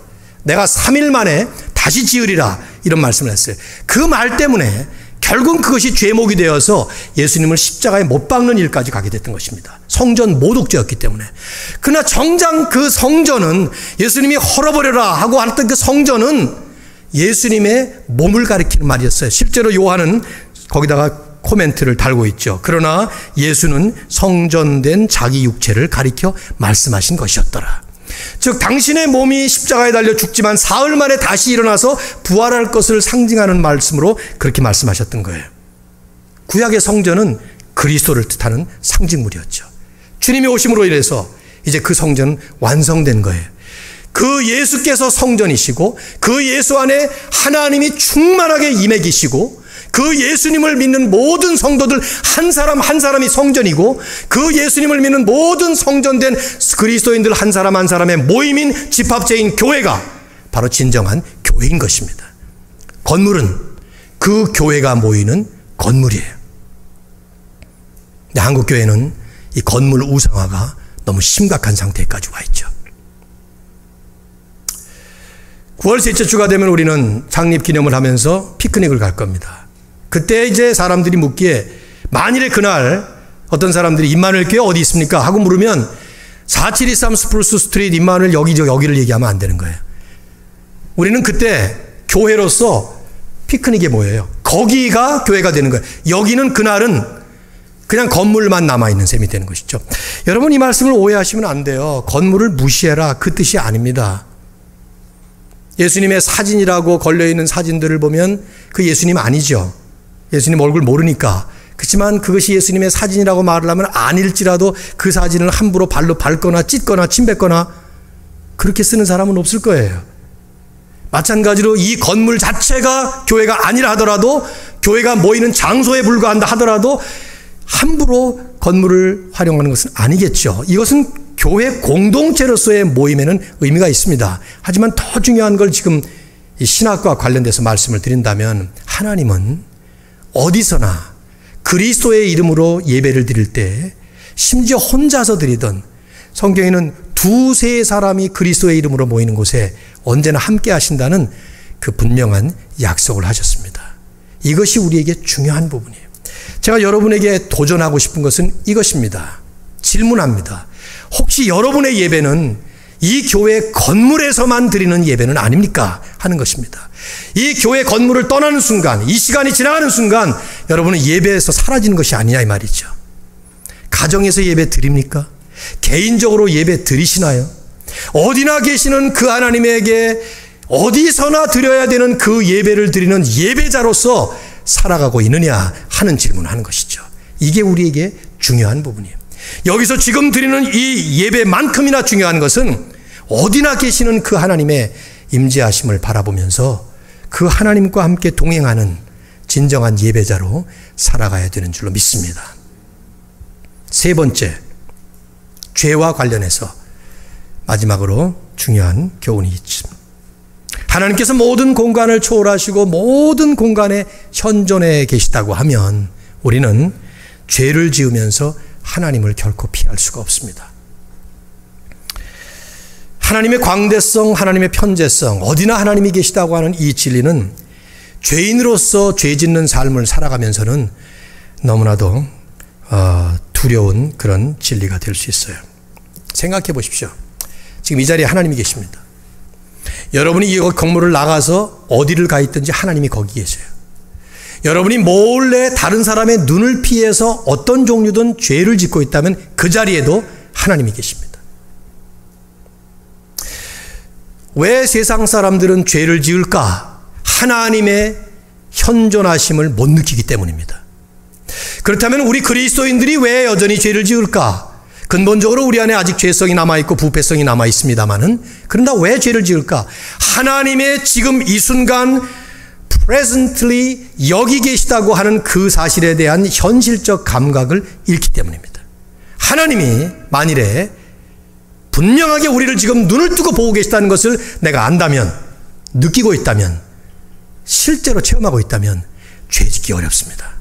내가 3일 만에 다시 지으리라. 이런 말씀을 했어요. 그 말 때문에 결국 그것이 죄목이 되어서 예수님을 십자가에 못 박는 일까지 가게 됐던 것입니다. 성전 모독죄였기 때문에. 그러나 정작 그 성전은 예수님이 헐어버려라 하고 했던 그 성전은 예수님의 몸을 가리키는 말이었어요. 실제로 요한은 거기다가 코멘트를 달고 있죠. 그러나 예수는 성전된 자기 육체를 가리켜 말씀하신 것이었더라. 즉 당신의 몸이 십자가에 달려 죽지만 사흘 만에 다시 일어나서 부활할 것을 상징하는 말씀으로 그렇게 말씀하셨던 거예요. 구약의 성전은 그리스도를 뜻하는 상징물이었죠. 주님이 오심으로 인해서 이제 그 성전은 완성된 거예요. 그 예수께서 성전이시고 그 예수 안에 하나님이 충만하게 임해 계시고 그 예수님을 믿는 모든 성도들 한 사람 한 사람이 성전이고 그 예수님을 믿는 모든 성전된 그리스도인들 한 사람 한 사람의 모임인 집합체인 교회가 바로 진정한 교회인 것입니다. 건물은 그 교회가 모이는 건물이에요. 근데 한국교회는 이 건물 우상화가 너무 심각한 상태까지 와 있죠. 9월 셋째 주가 되면 우리는 창립 기념을 하면서 피크닉을 갈 겁니다. 그때 이제 사람들이 묻기에 만일에 그날 어떤 사람들이 임마누엘 교회 어디 있습니까? 하고 물으면 4723 스프루스 스트리트 임마누엘 여기를 얘기하면 안 되는 거예요. 우리는 그때 교회로서 피크닉에 모여요. 거기가 교회가 되는 거예요. 여기는 그날은 그냥 건물만 남아있는 셈이 되는 것이죠. 여러분, 이 말씀을 오해하시면 안 돼요. 건물을 무시해라, 그 뜻이 아닙니다. 예수님의 사진이라고 걸려있는 사진들을 보면 그 예수님 아니죠. 예수님 얼굴 모르니까. 그렇지만 그것이 예수님의 사진이라고 말을 하면 아닐지라도 그 사진을 함부로 발로 밟거나 찢거나 침뱉거나 그렇게 쓰는 사람은 없을 거예요. 마찬가지로 이 건물 자체가 교회가 아니라 하더라도, 교회가 모이는 장소에 불과한다 하더라도 함부로 건물을 활용하는 것은 아니겠죠. 이것은 교회 공동체로서의 모임에는 의미가 있습니다. 하지만 더 중요한 걸 지금 이 신학과 관련돼서 말씀을 드린다면, 하나님은 어디서나 그리스도의 이름으로 예배를 드릴 때, 심지어 혼자서 드리던, 성경에는 두세 사람이 그리스도의 이름으로 모이는 곳에 언제나 함께 하신다는 그 분명한 약속을 하셨습니다. 이것이 우리에게 중요한 부분이에요. 제가 여러분에게 도전하고 싶은 것은 이것입니다. 질문합니다. 혹시 여러분의 예배는 이 교회 건물에서만 드리는 예배는 아닙니까? 하는 것입니다. 이 교회 건물을 떠나는 순간, 이 시간이 지나가는 순간 여러분은 예배에서 사라지는 것이 아니냐 이 말이죠. 가정에서 예배 드립니까? 개인적으로 예배 드리시나요? 어디나 계시는 그 하나님에게 어디서나 드려야 되는 그 예배를 드리는 예배자로서 살아가고 있느냐 하는 질문을 하는 것이죠. 이게 우리에게 중요한 부분이에요. 여기서 지금 드리는 이 예배만큼이나 중요한 것은 어디나 계시는 그 하나님의 임재하심을 바라보면서 그 하나님과 함께 동행하는 진정한 예배자로 살아가야 되는 줄로 믿습니다. 세 번째, 죄와 관련해서 마지막으로 중요한 교훈이 있습니다. 하나님께서 모든 공간을 초월하시고 모든 공간에 현존해 계시다고 하면 우리는 죄를 지으면서 하나님을 결코 피할 수가 없습니다. 하나님의 광대성, 하나님의 편재성, 어디나 하나님이 계시다고 하는 이 진리는 죄인으로서 죄 짓는 삶을 살아가면서는 너무나도 두려운 그런 진리가 될 수 있어요. 생각해 보십시오. 지금 이 자리에 하나님이 계십니다. 여러분이 이 건물을 나가서 어디를 가 있든지 하나님이 거기 계세요. 여러분이 몰래 다른 사람의 눈을 피해서 어떤 종류든 죄를 짓고 있다면 그 자리에도 하나님이 계십니다. 왜 세상 사람들은 죄를 지을까? 하나님의 현존하심을 못 느끼기 때문입니다. 그렇다면 우리 그리스도인들이 왜 여전히 죄를 지을까? 근본적으로 우리 안에 아직 죄성이 남아있고 부패성이 남아있습니다마는, 그런다 왜 죄를 지을까? 하나님의 지금 이 순간 presently 여기 계시다고 하는 그 사실에 대한 현실적 감각을 잃기 때문입니다. 하나님이 만일에 분명하게 우리를 지금 눈을 뜨고 보고 계시다는 것을 내가 안다면, 느끼고 있다면, 실제로 체험하고 있다면 죄 짓기 어렵습니다.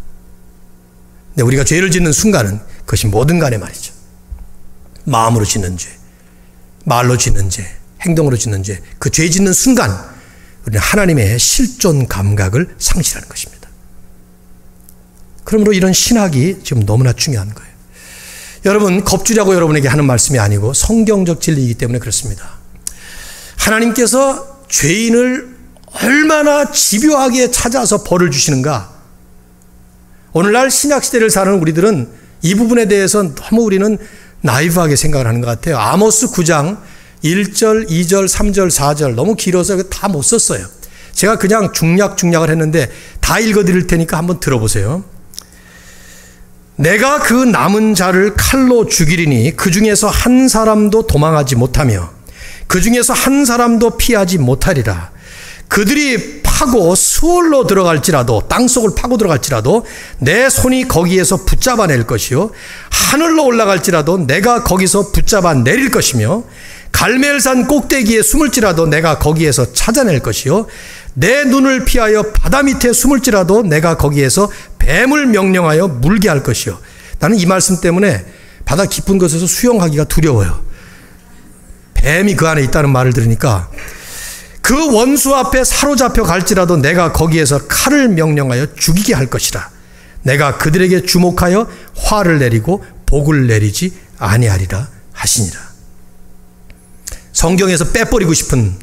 근데 우리가 죄를 짓는 순간은 그것이 뭐든 간에 말이죠. 마음으로 짓는 죄, 말로 짓는 죄, 행동으로 짓는 죄, 그 죄 짓는 순간 우리는 하나님의 실존 감각을 상실하는 것입니다. 그러므로 이런 신학이 지금 너무나 중요한 거예요. 여러분, 겁주려고 여러분에게 하는 말씀이 아니고 성경적 진리이기 때문에 그렇습니다. 하나님께서 죄인을 얼마나 집요하게 찾아서 벌을 주시는가. 오늘날 신약시대를 사는 우리들은 이 부분에 대해서 너무 우리는 나이브하게 생각을 하는 것 같아요. 아모스 9장 1절, 2절, 3절, 4절 너무 길어서 다 못 썼어요. 제가 그냥 중략을 했는데 다 읽어드릴 테니까 한번 들어보세요. 내가 그 남은 자를 칼로 죽이리니 그 중에서 한 사람도 도망하지 못하며 그 중에서 한 사람도 피하지 못하리라. 그들이 파고 수월로 들어갈지라도, 땅속을 파고 들어갈지라도 내 손이 거기에서 붙잡아낼 것이요, 하늘로 올라갈지라도 내가 거기서 붙잡아 내릴 것이며, 갈멜산 꼭대기에 숨을지라도 내가 거기에서 찾아낼 것이요, 내 눈을 피하여 바다 밑에 숨을지라도 내가 거기에서 뱀을 명령하여 물게 할 것이요. 나는 이 말씀 때문에 바다 깊은 곳에서 수영하기가 두려워요. 뱀이 그 안에 있다는 말을 들으니까, 그 원수 앞에 사로잡혀 갈지라도 내가 거기에서 칼을 명령하여 죽이게 할 것이라. 내가 그들에게 주목하여 화를 내리고 복을 내리지 아니하리라 하시니라. 성경에서 빼버리고 싶은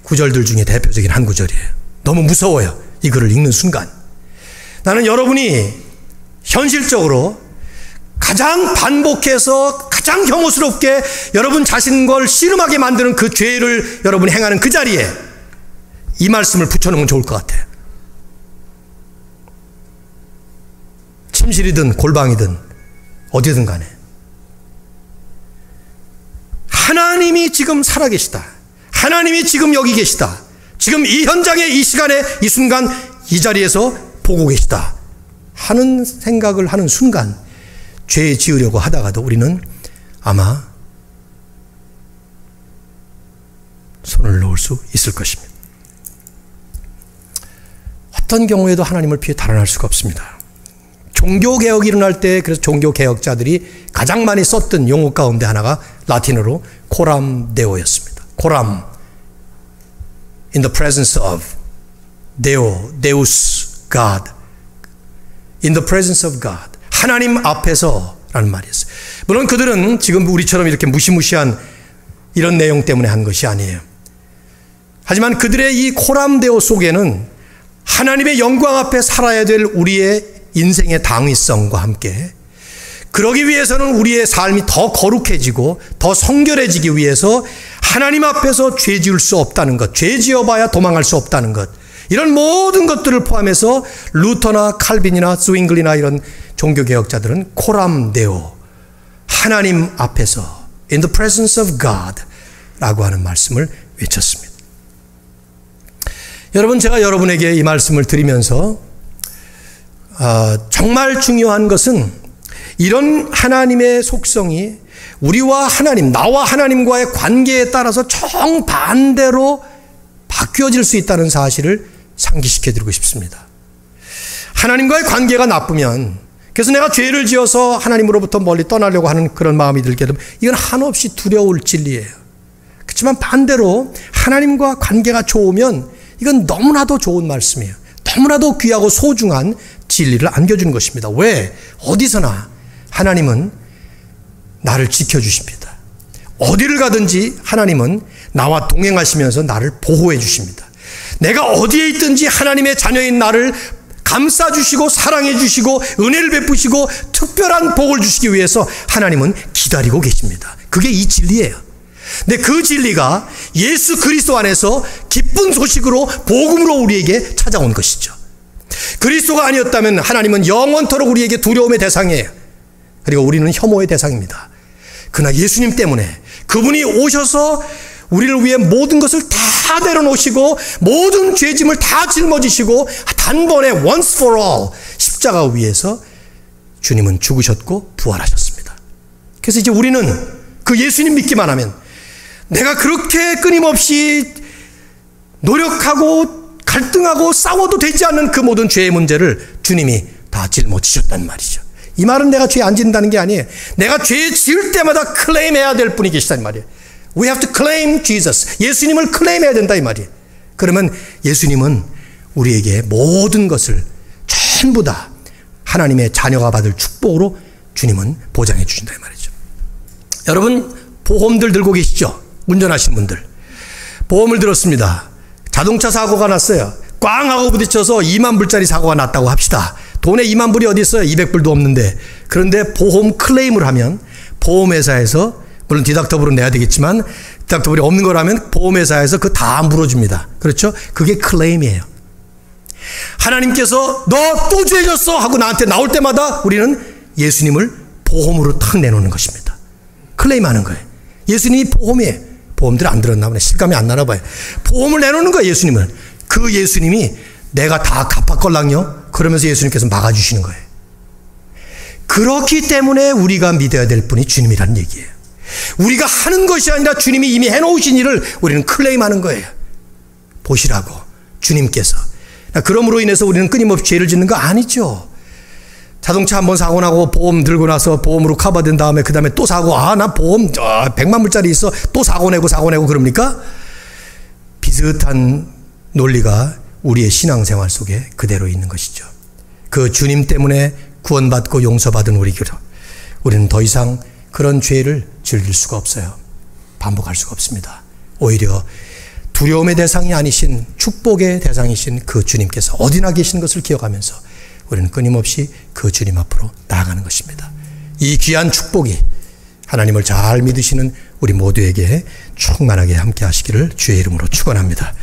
구절들 중에 대표적인 한 구절이에요. 너무 무서워요. 이 글을 읽는 순간. 나는 여러분이 현실적으로 가장 반복해서 가장 혐오스럽게 여러분 자신 걸 씨름하게 만드는 그 죄를 여러분이 행하는 그 자리에 이 말씀을 붙여놓으면 좋을 것 같아요. 침실이든 골방이든 어디든 간에 하나님이 지금 살아계시다. 하나님이 지금 여기 계시다. 지금 이 현장에 이 시간에 이 순간 이 자리에서 보고 계시다 하는 생각을 하는 순간 죄 지으려고 하다가도 우리는 아마 손을 놓을 수 있을 것입니다. 어떤 경우에도 하나님을 피해 달아날 수가 없습니다. 종교개혁이 일어날 때 그래서 종교개혁자들이 가장 많이 썼던 용어 가운데 하나가 라틴어로 코람 데오였습니다. 코람, in the presence of, 데오, 데우스, God, in the presence of God, 하나님 앞에서 라는 말이었어요. 물론 그들은 지금 우리처럼 이렇게 무시무시한 이런 내용 때문에 한 것이 아니에요. 하지만 그들의 이 코람 데오 속에는 하나님의 영광 앞에 살아야 될 우리의 인생의 당위성과 함께 그러기 위해서는 우리의 삶이 더 거룩해지고 더 성결해지기 위해서 하나님 앞에서 죄 지을 수 없다는 것, 죄 지어봐야 도망갈 수 없다는 것, 이런 모든 것들을 포함해서 루터나 칼빈이나 스윙글이나 이런 종교개혁자들은 코람데오, 하나님 앞에서 in the presence of God 라고 하는 말씀을 외쳤습니다. 여러분, 제가 여러분에게 이 말씀을 드리면서 정말 중요한 것은 이런 하나님의 속성이 우리와 하나님, 나와 하나님과의 관계에 따라서 정반대로 바뀌어질 수 있다는 사실을 상기시켜 드리고 싶습니다. 하나님과의 관계가 나쁘면, 그래서 내가 죄를 지어서 하나님으로부터 멀리 떠나려고 하는 그런 마음이 들게 되면 이건 한없이 두려울 진리예요. 그렇지만 반대로 하나님과 관계가 좋으면 이건 너무나도 좋은 말씀이에요. 너무나도 귀하고 소중한 진리를 안겨주는 것입니다. 왜? 어디서나 하나님은 나를 지켜주십니다. 어디를 가든지 하나님은 나와 동행하시면서 나를 보호해 주십니다. 내가 어디에 있든지 하나님의 자녀인 나를 감싸주시고 사랑해 주시고 은혜를 베푸시고 특별한 복을 주시기 위해서 하나님은 기다리고 계십니다. 그게 이 진리예요. 근데 그 진리가 예수 그리스도 안에서 기쁜 소식으로 복음으로 우리에게 찾아온 것이죠. 그리스도가 아니었다면 하나님은 영원토록 우리에게 두려움의 대상이에요. 그리고 우리는 혐오의 대상입니다. 그러나 예수님 때문에 그분이 오셔서 우리를 위해 모든 것을 다 내려놓으시고 모든 죄짐을 다 짊어지시고 단번에 once for all 십자가 위에서 주님은 죽으셨고 부활하셨습니다. 그래서 이제 우리는 그 예수님 믿기만 하면 내가 그렇게 끊임없이 노력하고 갈등하고 싸워도 되지 않는 그 모든 죄의 문제를 주님이 다 짊어지셨단 말이죠. 이 말은 내가 죄 안 짓는다는 게 아니에요. 내가 죄 지을 때마다 클레임해야 될 분이 계시단 말이에요. We have to claim Jesus. 예수님을 클레임해야 된다 이 말이에요. 그러면 예수님은 우리에게 모든 것을 전부 다 하나님의 자녀가 받을 축복으로 주님은 보장해 주신다 이 말이죠. 여러분, 보험들 들고 계시죠? 운전하시는 분들. 보험을 들었습니다. 자동차 사고가 났어요. 꽝 하고 부딪혀서 2만 불짜리 사고가 났다고 합시다. 돈에 2만 불이 어디 있어요? 200불도 없는데. 그런데 보험 클레임을 하면 보험회사에서, 물론 디덕터블은 내야 되겠지만 디덕터블이 없는 거라면 보험회사에서 그거 다 물어줍니다. 그렇죠? 그게 클레임이에요. 하나님께서 너 또 죄졌어 하고 나한테 나올 때마다 우리는 예수님을 보험으로 탁 내놓는 것입니다. 클레임하는 거예요. 예수님이 보험이에요. 보험들 안 들었나 보네. 실감이 안 나나 봐요. 보험을 내놓는 거예요, 예수님은. 그 예수님이 내가 다 갚았걸랑요? 그러면서 예수님께서 막아주시는 거예요. 그렇기 때문에 우리가 믿어야 될 분이 주님이라는 얘기예요. 우리가 하는 것이 아니라 주님이 이미 해놓으신 일을 우리는 클레임하는 거예요. 보시라고 주님께서. 그러므로 인해서 우리는 끊임없이 죄를 짓는 거 아니죠. 자동차 한번 사고 나고 보험 들고 나서 보험으로 커버된 다음에 그 다음에 또 사고, 나 보험 100만 불짜리 있어 또 사고 내고 그럽니까? 비슷한 논리가 우리의 신앙생활 속에 그대로 있는 것이죠. 그 주님 때문에 구원받고 용서받은 우리는 더 이상 그런 죄를 즐길 수가 없어요. 반복할 수가 없습니다. 오히려 두려움의 대상이 아니신 축복의 대상이신 그 주님께서 어디나 계신 것을 기억하면서 우리는 끊임없이 그 주님 앞으로 나아가는 것입니다. 이 귀한 축복이 하나님을 잘 믿으시는 우리 모두에게 충만하게 함께 하시기를 주의 이름으로 축원합니다.